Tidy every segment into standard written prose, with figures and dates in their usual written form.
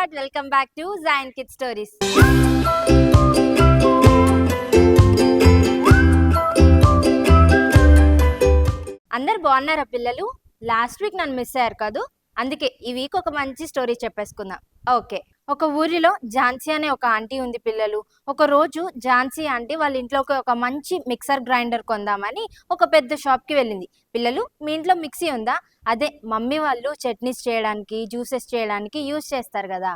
Lord, welcome back to Jain kid stories. అందరు బాగున్నారా పిల్లలు? లాస్ట్ వీక్ నన్ను మిస్ అయ్యారు కాదు, అందుకే ఈ వీక్ ఒక మంచి స్టోరీ చెప్పేసుకుందాం. ఓకే, ఒక ఊరిలో ఝాన్సీ అనే ఒక ఆంటీ ఉంది పిల్లలు. ఒక రోజు ఝాన్సీ ఆంటీ వాళ్ళ ఇంట్లోకి ఒక మంచి మిక్సర్ గ్రైండర్ కొందామని ఒక పెద్ద షాప్కి వెళ్ళింది. పిల్లలు, మీ ఇంట్లో మిక్సీ ఉందా? అదే మమ్మీ వాళ్ళు చట్నీస్ చేయడానికి, జ్యూసెస్ చేయడానికి యూజ్ చేస్తారు కదా,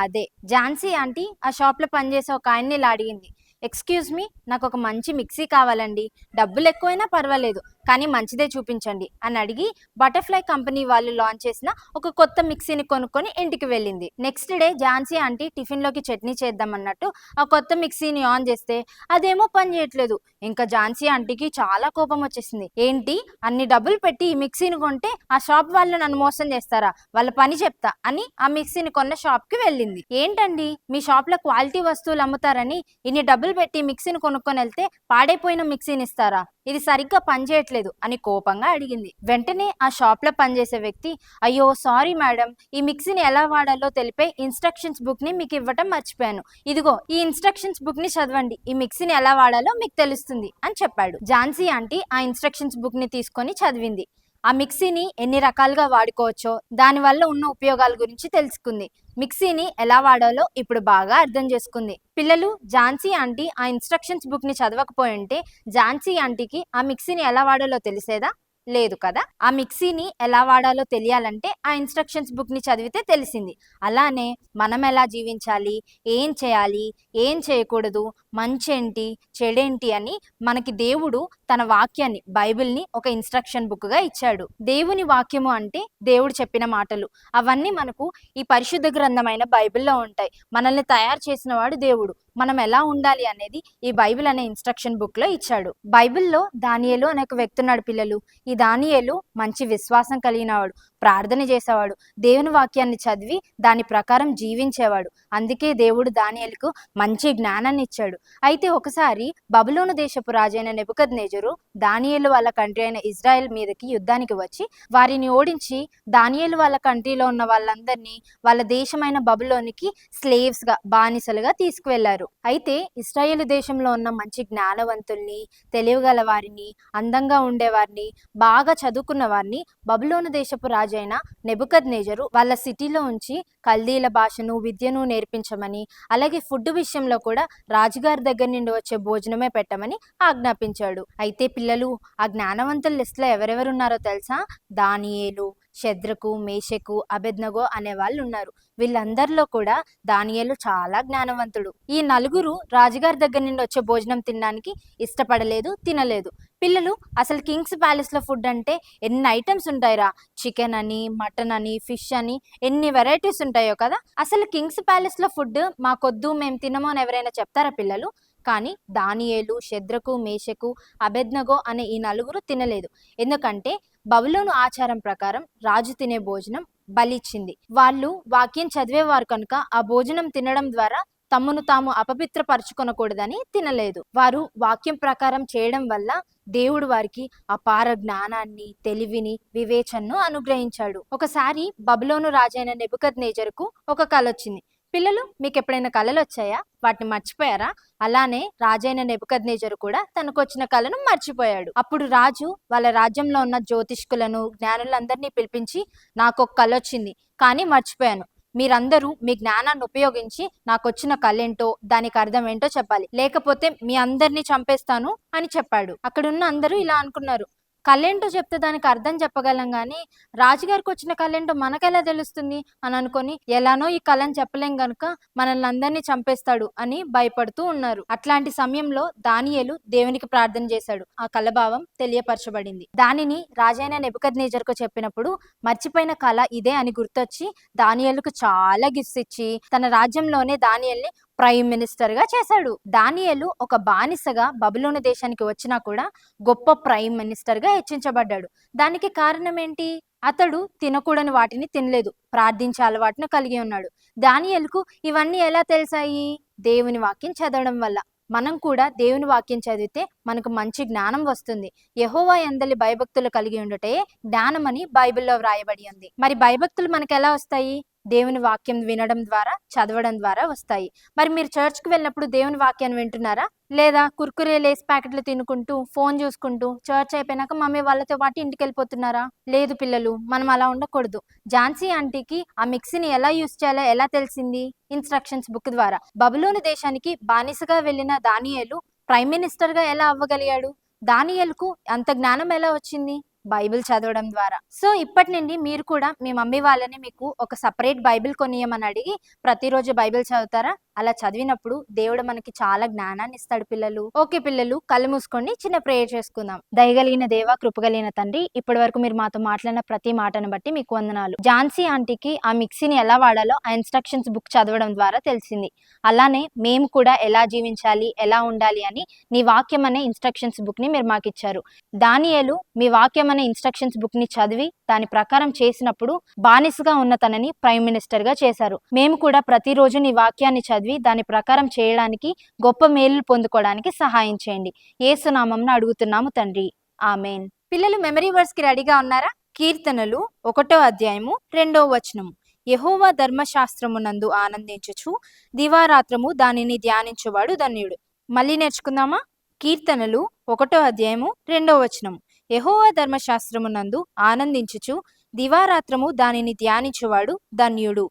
అదే. ఝాన్సీ ఆంటీ ఆ షాప్లో పనిచేసే ఒక ఆయన్ని ఇలా అడిగింది, ఎక్స్క్యూజ్ మీ, నాకు ఒక మంచి మిక్సీ కావాలండి, డబ్బులు ఎక్కువైనా పర్వాలేదు కానీ మంచిదే చూపించండి అని అడిగి బటర్ఫ్లై కంపెనీ వాళ్ళు లాంచ్ చేసిన ఒక కొత్త మిక్సీని కొనుక్కొని ఇంటికి వెళ్ళింది. నెక్స్ట్ డే ఝాన్సీ ఆంటీ టిఫిన్లోకి చట్నీ చేద్దామన్నట్టు ఆ కొత్త మిక్సీని ఆన్ చేస్తే అదేమో పని చేయట్లేదు. ఇంకా ఝాన్సీ ఆంటీకి చాలా కోపం వచ్చేసింది. ఏంటి, అన్ని డబ్బులు పెట్టి ఈ మిక్సీని కొంటే ఆ షాప్ వాళ్ళు నన్ను మోసం చేస్తారా, వాళ్ళ పని చెప్తా అని ఆ మిక్సీని కొన్న షాప్కి వెళ్ళింది. ఏంటండి, మీ షాప్లో క్వాలిటీ వస్తువులు అమ్ముతారని ఇన్ని డబ్బులు పెట్టి మిక్సీని కొనుక్కొని వెళ్తే పాడైపోయిన మిక్సీని ఇస్తారా, ఇది సరిగ్గా పనిచేయట్లేదు అని కోపంగా అడిగింది. వెంటనే ఆ షాప్ లో పనిచేసే వ్యక్తి, అయ్యో సారీ మేడం, ఈ మిక్సీని ఎలా వాడాలో తెలిపే ఇన్స్ట్రక్షన్స్ బుక్ ని మీకు ఇవ్వటం మర్చిపోయాను, ఇదిగో ఈ ఇన్స్ట్రక్షన్స్ బుక్ ని చదవండి, ఈ మిక్సీని ఎలా వాడాలో మీకు తెలుస్తుంది అని చెప్పాడు. ఝాన్సీ ఆంటీ ఆ ఇన్స్ట్రక్షన్స్ బుక్ ని తీసుకొని చదివింది. ఆ మిక్సీని ఎన్ని రకాలుగా వాడుకోవచ్చో, దానివల్ల ఉన్న ఉపయోగాల గురించి తెలుసుకుంది. మిక్సీని ఎలా వాడాలో ఇప్పుడు బాగా అర్థం చేసుకుంది. పిల్లలు, ఝాన్సీ ఆంటీ ఆ ఇన్స్ట్రక్షన్స్ బుక్ ని చదవకపోయి ఉంటే ఝాన్సీ ఆంటీకి ఆ మిక్సీని ఎలా వాడాలో తెలిసేదా? లేదు కదా. ఆ మిక్సీని ఎలా వాడాలో తెలియాలంటే ఆ ఇన్స్ట్రక్షన్స్ బుక్ ని చదివితే తెలిసింది. అలానే మనం ఎలా జీవించాలి, ఏం చేయాలి, ఏం చేయకూడదు, మంచేంటి చెడేంటి అని మనకి దేవుడు తన వాక్యాన్ని, బైబిల్ని ఒక ఇన్స్ట్రక్షన్ బుక్ గా ఇచ్చాడు. దేవుని వాక్యము అంటే దేవుడు చెప్పిన మాటలు. అవన్నీ మనకు ఈ పరిశుద్ధ గ్రంథమైన బైబిల్లో ఉంటాయి. మనల్ని తయారు చేసిన వాడు దేవుడు. మనం ఎలా ఉండాలి అనేది ఈ బైబిల్ అనే ఇన్స్ట్రక్షన్ బుక్ లో ఇచ్చాడు. బైబిల్లో దానియేలు అనే ఒక వ్యక్తి ఉన్నాడు పిల్లలు. ఈ దానియేలు మంచి విశ్వాసం కలిగినవాడు, ప్రార్థన చేసేవాడు, దేవుని వాక్యాన్ని చదివి దాని ప్రకారం జీవించేవాడు. అందుకే దేవుడు దానియేలుకు మంచి జ్ఞానాన్ని ఇచ్చాడు. అయితే ఒకసారి బబులోను దేశపు రాజైన నెబుకద్నెజరు దానియేలు వాళ్ళ కంట్రీ అయిన ఇజ్రాయెల్ మీదకి యుద్ధానికి వచ్చి వారిని ఓడించి దానియేలు వాళ్ళ కంట్రీలో ఉన్న వాళ్ళందరినీ వాళ్ళ దేశమైన బబులోనికి స్లేవ్స్ గా, బానిసలుగా తీసుకువెళ్లారు. అయితే ఇశ్రాయేలు దేశంలో ఉన్న మంచి జ్ఞానవంతుల్ని, తెలివిగల వారిని, అందంగా ఉండేవారిని, బాగా చదువుకున్న వారిని బబులోను దేశపు రాజైన నెబుకద్నెజరు వాళ్ళ సిటీలో ఉంచి కల్దీల భాషను, విద్యను నేర్పించమని, అలాగే ఫుడ్ విషయంలో కూడా రాజుగారి దగ్గర నుండి వచ్చే భోజనమే పెట్టమని ఆజ్ఞాపించాడు. అయితే పిల్లలు, ఆ జ్ఞానవంతుల లిస్ట్ లో ఎవరెవరున్నారో తెలుసా? దానియేలు, షద్రకు, మేషకు, అబెద్నగో అనే వాళ్ళు ఉన్నారు. వీళ్ళందరిలో కూడా దానియేలు చాలా జ్ఞానవంతుడు. ఈ నలుగురు రాజుగారి దగ్గర నుండి వచ్చే భోజనం తినడానికి ఇష్టపడలేదు, తినలేదు. పిల్లలు, అసలు కింగ్స్ ప్యాలెస్ లో ఫుడ్ అంటే ఎన్ని ఐటమ్స్ ఉంటాయిరా, చికెన్ అని, మటన్ అని, ఫిష్ అని, ఎన్ని వెరైటీస్ ఉంటాయో కదా. అసలు కింగ్స్ ప్యాలెస్ లో ఫుడ్ మాకొద్దు, మేము తినము అని ఎవరైనా చెప్తారా పిల్లలు? కానీ దానియేలు, షద్రకు, మేషకు, అబెద్నగో అనే ఈ నలుగురు తినలేదు. ఎందుకంటే బబులోను ఆచారం ప్రకారం రాజు తినే భోజనం బలిచ్చింది. వాళ్ళు వాక్యం చదివేవారు కనుక ఆ భోజనం తినడం ద్వారా తమను తాము అపవిత్రపరచుకొనకూడదని తినలేదు. వారు వాక్యం ప్రకారం చేయడం వల్ల దేవుడు వారికి అపార జ్ఞానాన్ని, తెలివిని, వివేచనను అనుగ్రహించాడు. ఒకసారి బబులోను రాజైన నెబుకద్నెజరుకు ఒక కల వచ్చింది. పిల్లలు, మీకు ఎప్పుడైనా కళలు వచ్చాయా? వాటిని మర్చిపోయారా? అలానే రాజైన నెబుకద్నెజరు కూడా తనకు వచ్చిన కళను మర్చిపోయాడు. అప్పుడు రాజు వాళ్ళ రాజ్యంలో ఉన్న జ్యోతిష్కులను, జ్ఞానులందరినీ పిలిపించి, నాకు ఒక కళ వచ్చింది కానీ మర్చిపోయాను, మీరందరూ మీ జ్ఞానాన్ని ఉపయోగించి నాకు వచ్చిన కళ ఏంటో, దానికి అర్థం ఏంటో చెప్పాలి, లేకపోతే మీ అందరినీ చంపేస్తాను అని చెప్పాడు. అక్కడున్న అందరూ ఇలా అనుకున్నారు, కళ్ళేంటో చెప్తే దానికి అర్థం చెప్పగలం కానీ రాజుగారికి వచ్చిన కళ్ళేంటో మనకెలా తెలుస్తుంది అని అనుకొని, ఎలానో ఈ కళని చెప్పలేం గనుక మనల్ని అందరినీ చంపేస్తాడు అని భయపడుతూ ఉన్నారు. అట్లాంటి సమయంలో దానియేలు దేవునికి ప్రార్థన చేశాడు. ఆ కళభావం తెలియపరచబడింది. దానిని రాజైన నెబుకద్నెజరుకు చెప్పినప్పుడు మర్చిపోయిన కళ ఇదే అని గుర్తొచ్చి దానియేలుకు చాలా గిఫ్ట్స్ ఇచ్చి తన రాజ్యంలోనే దానియేల్ని ప్రైమ్ మినిస్టర్ గా చేశాడు. దానియేలు ఒక బానిసగా బబులోను దేశానికి వచ్చినా కూడా గొప్ప ప్రైమ్ మినిస్టర్ గా హెచ్చించబడ్డాడు. దానికి కారణం ఏంటి? అతడు తినకూడని వాటిని తినలేదు, ప్రార్థించే అలవాటును కలిగి ఉన్నాడు. దానియేలుకు ఇవన్నీ ఎలా తెలిసాయి? దేవుని వాక్యం చదవడం వల్ల. మనం కూడా దేవుని వాక్యం చదివితే మనకు మంచి జ్ఞానం వస్తుంది. యెహోవా యందలి భయభక్తులు కలిగి ఉండుటే జ్ఞానం అని బైబిల్లో వ్రాయబడి ఉంది. మరి భయభక్తులు మనకు ఎలా వస్తాయి? దేవుని వాక్యం వినడం ద్వారా, చదవడం ద్వారా వస్తాయి. మరి మీరు చర్చ్‌కి వెళ్ళినప్పుడు దేవుని వాక్యాన్ని వింటున్నారా? లేదా కుర్కురే, లేస్ ప్యాకెట్లు తినుకుంటూ, ఫోను చూసుకుంటూ, చర్చ్ అయిపోయినాక మమ్మీ వాళ్ళతో పాటు ఇంటికెళ్ళిపోతున్నారా? లేదు పిల్లలు, మనం అలా ఉండకూడదు. ఝాన్సీ ఆంటీకి ఆ మిక్సీని ఎలా యూజ్ చేయాలో ఎలా తెలిసింది? ఇన్‌స్ట్రక్షన్స్ బుక్ ద్వారా. బబులోను దేశానికి బానిసగా వెళ్ళిన దానియేలు ప్రైమ్ మినిస్టర్‌గా ఎలా అవ్వగలిగాడు? దానియేలుకు అంత జ్ఞానం ఎలా వచ్చింది? బైబిల్ చదవడం ద్వారా. సో, ఇప్పటి నుండి మీరు కూడా మీ మమ్మీ వాళ్ళని మీకు ఒక సెపరేట్ బైబిల్ కొనియమని అడిగి ప్రతిరోజు బైబిల్ చదువుతారా? అలా చదివినప్పుడు దేవుడు మనకి చాలా జ్ఞానాన్ని ఇస్తాడు పిల్లలు. ఓకే పిల్లలు, కళ్ళు మూసుకోండి, చిన్న ప్రేయర్ చేసుకుందాం. దయగలిగిన దేవ, కృపగలిగిన తండ్రి, ఇప్పటి వరకు మీరు మాతో మాట్లాడిన ప్రతి మాటను బట్టి మీకు వందనాలు. ఝాన్సీ ఆంటీకి ఆ మిక్సీని ఎలా వాడాలో ఆ ఇన్‌స్ట్రక్షన్స్ బుక్ చదవడం ద్వారా తెలిసింది. అలానే మేము కూడా ఎలా జీవించాలి, ఎలా ఉండాలి అని నీ వాక్యం అనే ఇన్‌స్ట్రక్షన్స్ బుక్‌ని మీరు మాకిచ్చారు. దానియేలు మీ వాక్యం అనే ఇన్‌స్ట్రక్షన్స్ బుక్‌ని చదివి దాని ప్రకారం చేసినప్పుడు బానిసగా ఉన్న తనని ప్రైమ్ మినిస్టర్‌గా చేశారు. మేము కూడా ప్రతిరోజు నీ వాక్యాన్ని చదివి దాని ప్రకారం చేయడానికి, గొప్ప మేలులు పొందుకోవడానికి సహాయం చేయండి. యేసు నామమున అడుగుతున్నాము తండ్రి. ఆమేన్. పిల్లలు మెమరీ వర్స్‌కి రెడీగా ఉన్నారా? కీర్తనలు 1వ అధ్యాయము 2వ వచనము. యెహోవా ధర్మశాస్త్రమునందు ఆనందించుచు దివారాత్రము దానిని ధ్యానించువాడు ధన్యుడు. మళ్ళీ నేర్చుకుందామా? కీర్తనలు 1వ అధ్యాయము 2వ వచనము. యెహోవా ధర్మశాస్త్రమునందు ఆనందించుచు దివారాత్రము దానిని ధ్యానించువాడు ధన్యుడు.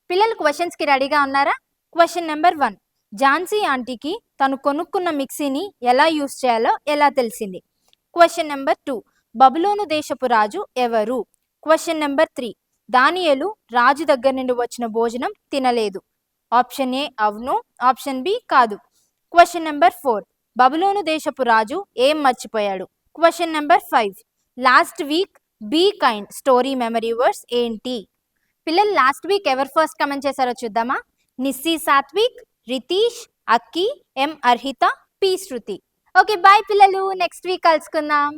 పిల్లలు క్వశ్చన్స్‌కి రెడీగా ఉన్నారా? Question number 1. ఝాన్సీ ఆంటీకి తను కొనుక్కున్న మిక్సీని ఎలా యూజ్ చేయాలో ఎలా తెలిసింది? Question number 2. బబులోను దేశపు రాజు ఎవరు? Question number 3. దానియేలు రాజు దగ్గర నుండి వచ్చిన భోజనం తినలేదు. ఆప్షన్ ఏ అవును, ఆప్షన్ బి కాదు. Question number 4. బబులోను దేశపు రాజు ఏం మర్చిపోయాడు? Question number 5. Last week be kind story memory words ఏంటి? పిల్లలు లాస్ట్ వీక్ ఎవరు ఫస్ట్ కమెంట్ చేశారో చూద్దామా? Nissi Satvik, Ritish, Akki, M Arhita, P Shruti. Okay bye పిల్లలు, నెక్స్ట్ వీక్ కలుసుకుందాం.